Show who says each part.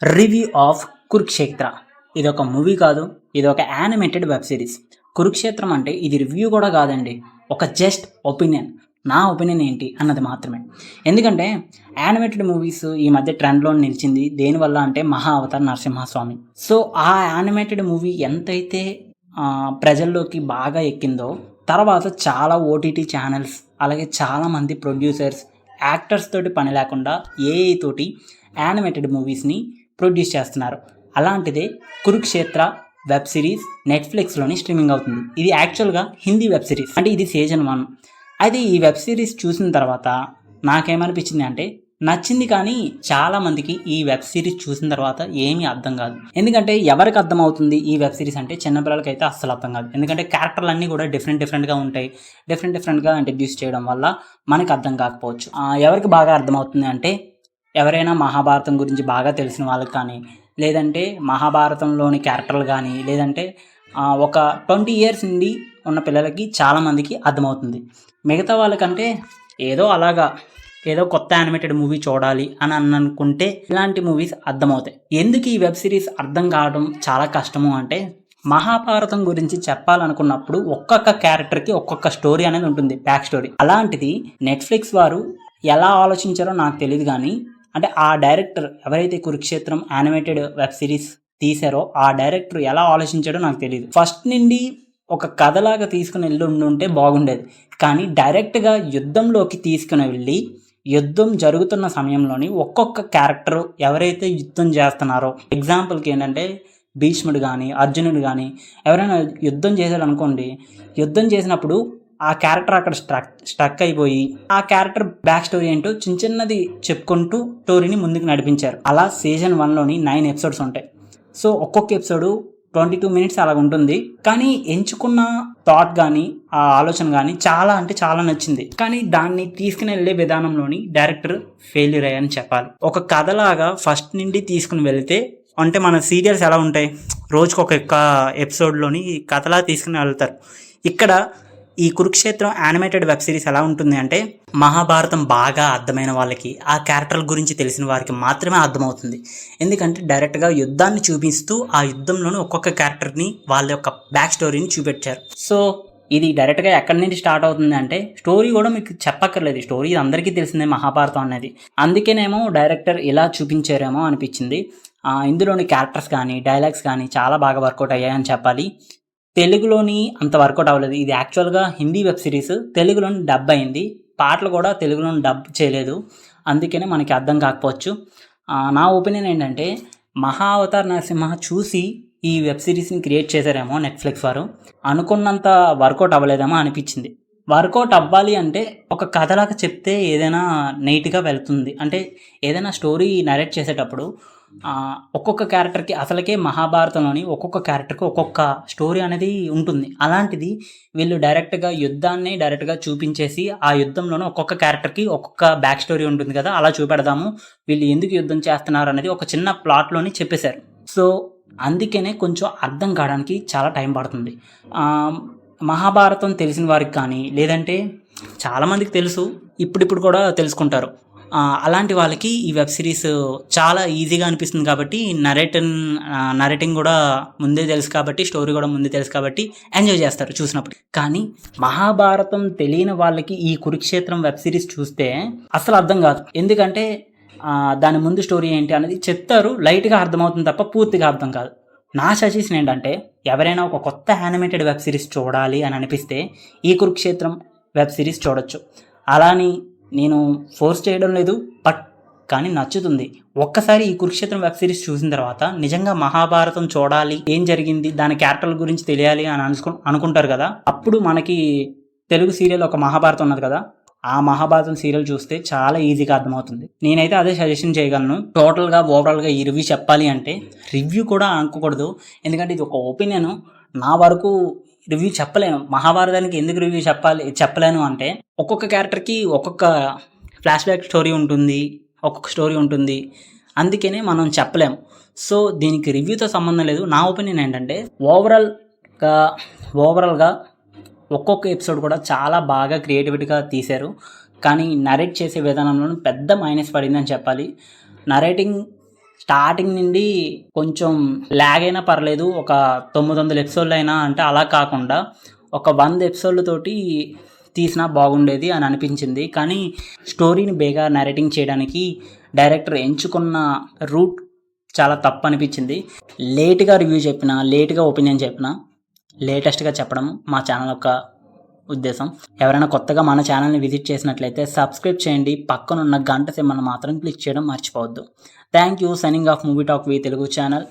Speaker 1: Review of Kurukshetra. ఇది ఒక movie కాదు, ఇది ఒక యానిమేటెడ్ వెబ్ సిరీస్. కురుక్షేత్రం అంటే ఇది రివ్యూ కూడా కాదండి, ఒక జస్ట్ ఒపీనియన్. నా ఒపీనియన్ ఏంటి అన్నది మాత్రమే. ఎందుకంటే యానిమేటెడ్ మూవీస్ ఈ మధ్య ట్రెండ్లో నిలిచింది దేనివల్ల అంటే మహా అవతార్ నరసింహస్వామి. సో ఆ యానిమేటెడ్ మూవీ ఎంతైతే ప్రజల్లోకి బాగా ఎక్కిందో, తర్వాత చాలా ఓటీటీ ఛానల్స్, అలాగే చాలామంది ప్రొడ్యూసర్స్, యాక్టర్స్ తోటి పని లేకుండా ఏఐ తోటి యానిమేటెడ్ మూవీస్ని ప్రొడ్యూస్ చేస్తున్నారు. అలాంటిదే కురుక్షేత్ర వెబ్ సిరీస్ నెట్ఫ్లిక్స్లోని స్ట్రీమింగ్ అవుతుంది. ఇది యాక్చువల్గా హిందీ వెబ్ సిరీస్, అంటే ఇది సీజన్ 1. అయితే ఈ వెబ్ సిరీస్ చూసిన తర్వాత నాకేమనిపించింది అంటే నచ్చింది, కానీ చాలామందికి ఈ వెబ్ సిరీస్ చూసిన తర్వాత ఏమీ అర్థం కాదు. ఎందుకంటే ఎవరికి అర్థం అవుతుంది ఈ వెబ్ సిరీస్ అంటే చిన్నపిల్లలకి అయితే అస్సలు అర్థం కాదు. ఎందుకంటే క్యారెక్టర్లు అన్నీ కూడా డిఫరెంట్గా ఉంటాయి. డిఫరెంట్గా ఇంట్రడ్యూస్ చేయడం వల్ల మనకు అర్థం కాకపోవచ్చు. ఎవరికి బాగా అర్థమవుతుంది అంటే ఎవరైనా మహాభారతం గురించి బాగా తెలిసిన వాళ్ళకి కానీ, లేదంటే మహాభారతంలోని క్యారెక్టర్లు కానీ, లేదంటే ఒక 20 ఇయర్స్ నుండి ఉన్న పిల్లలకి చాలామందికి అర్థమవుతుంది. మిగతా వాళ్ళకంటే ఏదో కొత్త యానిమేటెడ్ మూవీ చూడాలి అని అనుకుంటే ఇలాంటి మూవీస్ అర్థమవుతాయి. ఎందుకు ఈ వెబ్ సిరీస్ అర్థం కావడం చాలా కష్టము అంటే, మహాభారతం గురించి చెప్పాలనుకున్నప్పుడు ఒక్కొక్క క్యారెక్టర్కి ఒక్కొక్క స్టోరీ అనేది ఉంటుంది, బ్యాక్ స్టోరీ. అలాంటిది నెట్ఫ్లిక్స్ వారు ఎలా ఆలోచించారో నాకు తెలియదు, కానీ అంటే ఆ డైరెక్టర్ ఎవరైతే కురుక్షేత్రం యానిమేటెడ్ వెబ్ సిరీస్ తీశారో ఆ డైరెక్టర్ ఎలా ఆలోచించాడో నాకు తెలియదు. ఫస్ట్ నుండి ఒక కథలాగా తీసుకుని వెళ్ళి ఉంటే బాగుండేది, కానీ డైరెక్ట్గా యుద్ధంలోకి తీసుకుని వెళ్ళి యుద్ధం జరుగుతున్న సమయంలోని ఒక్కొక్క క్యారెక్టర్ ఎవరైతే యుద్ధం చేస్తున్నారో, ఎగ్జాంపుల్కి ఏంటంటే భీష్ముడు కానీ అర్జునుడు కానీ ఎవరైనా యుద్ధం చేశాడు అనుకోండి, యుద్ధం చేసినప్పుడు ఆ క్యారెక్టర్ అక్కడ స్ట్రక్ అయిపోయి ఆ క్యారెక్టర్ బ్యాక్ స్టోరీ ఏంటో చిన్నది చెప్పుకుంటూ స్టోరీని ముందుకు నడిపించారు. అలా సీజన్ 1లోని 9 ఎపిసోడ్స్ ఉంటాయి. సో ఒక్కొక్క ఎపిసోడు 22 మినిట్స్ అలా ఉంటుంది. కానీ ఎంచుకున్న థాట్ కానీ ఆ ఆలోచన కానీ చాలా అంటే చాలా నచ్చింది. కానీ దాన్ని తీసుకుని వెళ్ళే విధానంలోని డైరెక్టర్ ఫెయిల్యూర్ అయ్యారని చెప్పాలి. ఒక కథలాగా ఫస్ట్ నుండి తీసుకుని వెళితే, అంటే మన సీరియల్స్ ఎలా ఉంటాయి, రోజుకు ఒక ఎపిసోడ్లోని కథలా తీసుకుని వెళ్తారు. ఇక్కడ ఈ కురుక్షేత్రం యానిమేటెడ్ వెబ్ సిరీస్ ఎలా ఉంటుంది అంటే, మహాభారతం బాగా అర్థమైన వాళ్ళకి, ఆ క్యారెక్టర్ల గురించి తెలిసిన వారికి మాత్రమే అర్థమవుతుంది. ఎందుకంటే డైరెక్ట్గా యుద్ధాన్ని చూపిస్తూ ఆ యుద్ధంలోనే ఒక్కొక్క క్యారెక్టర్ని వాళ్ళ యొక్క బ్యాక్ స్టోరీని చూపెట్టారు. సో ఇది డైరెక్ట్గా ఎక్కడి నుంచి స్టార్ట్ అవుతుంది అంటే, స్టోరీ కూడా మీకు చెప్పక్కర్లేదు, స్టోరీ అందరికీ తెలిసిందే మహాభారతం అనేది. అందుకేనేమో డైరెక్టర్ ఇలా చూపించారేమో అనిపించింది. ఇందులోని క్యారెక్టర్స్ కానీ డైలాగ్స్ కానీ చాలా బాగా వర్కౌట్ అయ్యాయని చెప్పాలి. తెలుగులోని అంత వర్కౌట్ అవ్వలేదు. ఇది యాక్చువల్గా హిందీ వెబ్ సిరీస్, తెలుగులోని డబ్ అయింది. పాటలు కూడా తెలుగులోని డబ్ చేయలేదు, అందుకనే మనకి అర్థం కాకపోవచ్చు. నా ఒపీనియన్ ఏంటంటే, మహా అవతార్ నరసింహ చూసి ఈ వెబ్ సిరీస్ని క్రియేట్ చేశారేమో నెట్ఫ్లిక్స్ వారు, అనుకున్నంత వర్కౌట్ అవ్వలేదేమో అనిపించింది. వర్కౌట్ అవ్వాలి అంటే ఒక కథలాగా చెప్తే ఏదైనా నీట్గా వెళ్తుంది. అంటే ఏదైనా స్టోరీ నరేట్ చేసేటప్పుడు ఒక్కొక్క క్యారెక్టర్కి, అసలుకే మహాభారతంలోని ఒక్కొక్క క్యారెక్టర్కి ఒక్కొక్క స్టోరీ అనేది ఉంటుంది. అలాంటిది వీళ్ళు డైరెక్ట్గా యుద్ధాన్ని డైరెక్ట్గా చూపించేసి ఆ యుద్ధంలోనే ఒక్కొక్క క్యారెక్టర్కి ఒక్కొక్క బ్యాక్ స్టోరీ ఉంటుంది కదా, అలా చూపెడదాము, వీళ్ళు ఎందుకు యుద్ధం చేస్తున్నారు అనేది ఒక చిన్న ప్లాట్లోని చెప్పేశారు. సో అందుకనే కొంచెం అర్థం కావడానికి చాలా టైం పడుతుంది. మహాభారతం తెలిసిన వారికి కానీ, లేదంటే చాలామందికి తెలుసు, ఇప్పుడు కూడా తెలుసుకుంటారు. అలాంటి వాళ్ళకి ఈ వెబ్ సిరీస్ చాలా ఈజీగా అనిపిస్తుంది. కాబట్టి నరేటింగ్ కూడా ముందే తెలుసు కాబట్టి, స్టోరీ కూడా ముందే తెలుసు కాబట్టి ఎంజాయ్ చేస్తారు చూసినప్పుడు. కానీ మహాభారతం తెలియని వాళ్ళకి ఈ కురుక్షేత్రం వెబ్ సిరీస్ చూస్తే అసలు అర్థం కాదు. ఎందుకంటే దాని ముందు స్టోరీ ఏంటి అనేది చెప్తారు, లైట్గా అర్థమవుతుంది తప్ప పూర్తిగా అర్థం కాదు. నా సజెషన్ ఏంటంటే, ఎవరైనా ఒక కొత్త యానిమేటెడ్ వెబ్ సిరీస్ చూడాలి అని అనిపిస్తే ఈ కురుక్షేత్రం వెబ్ సిరీస్ చూడొచ్చు. అలాని నేను ఫోర్స్ చేయడం లేదు, కానీ నచ్చుతుంది. ఒక్కసారి ఈ కురుక్షేత్రం వెబ్ సిరీస్ చూసిన తర్వాత నిజంగా మహాభారతం చూడాలి, ఏం జరిగింది, దాని క్యారెక్టర్ల గురించి తెలియాలి అని అనుకుంటారు కదా, అప్పుడు మనకి తెలుగు సీరియల్ ఒక మహాభారతం ఉన్నది కదా, ఆ మహాభారతం సీరియల్ చూస్తే చాలా ఈజీగా అర్థమవుతుంది. నేనైతే అదే సజెషన్ చేయగలను. టోటల్గా ఓవరాల్గా ఈ రివ్యూ చెప్పాలి అంటే, రివ్యూ కూడా అనుకోకూడదు, ఎందుకంటే ఇది ఒక ఒపీనియన్. నా వరకు రివ్యూ చెప్పలేను. మహాభారతానికి ఎందుకు రివ్యూ చెప్పలేను అంటే, ఒక్కొక్క క్యారెక్టర్కి ఒక్కొక్క ఫ్లాష్ బ్యాక్ స్టోరీ ఉంటుంది, ఒక్కొక్క స్టోరీ ఉంటుంది, అందుకనే మనం చెప్పలేము. సో దీనికి రివ్యూతో సంబంధం లేదు. నా ఒపీనియన్ ఏంటంటే, ఓవరాల్గా ఒక్కొక్క ఎపిసోడ్ కూడా చాలా బాగా క్రియేటివిటీగా తీశారు, కానీ నరేట్ చేసే విధానంలో పెద్ద మైనస్ పడిందని చెప్పాలి. నరేటింగ్ స్టార్టింగ్ నుండి కొంచెం ల్యాగ్ అయినా పర్లేదు, ఒక 900 ఎపిసోడ్లు అయినా అంటే అలా కాకుండా ఒక 100 ఎపిసోడ్లతోటి తీసినా బాగుండేది అని అనిపించింది. కానీ స్టోరీని బేగా నరేటింగ్ చేయడానికి డైరెక్టర్ ఎంచుకున్న రూట్ చాలా తప్పు అనిపించింది. లేట్గా రివ్యూ చెప్పిన, లేట్గా ఒపీనియన్ చెప్పిన, లేటెస్ట్గా చెప్పడం మా ఛానల్ యొక్క ఉద్దేశం. ఎవరైనా కొత్తగా మన ఛానల్ని విజిట్ చేసినట్లయితే సబ్స్క్రైబ్ చేయండి, పక్కనున్న గంట సింబల్ని మాత్రం క్లిక్ చేయడం మర్చిపోవద్దు. Thank you. Signing off movie talk V Telugu channel.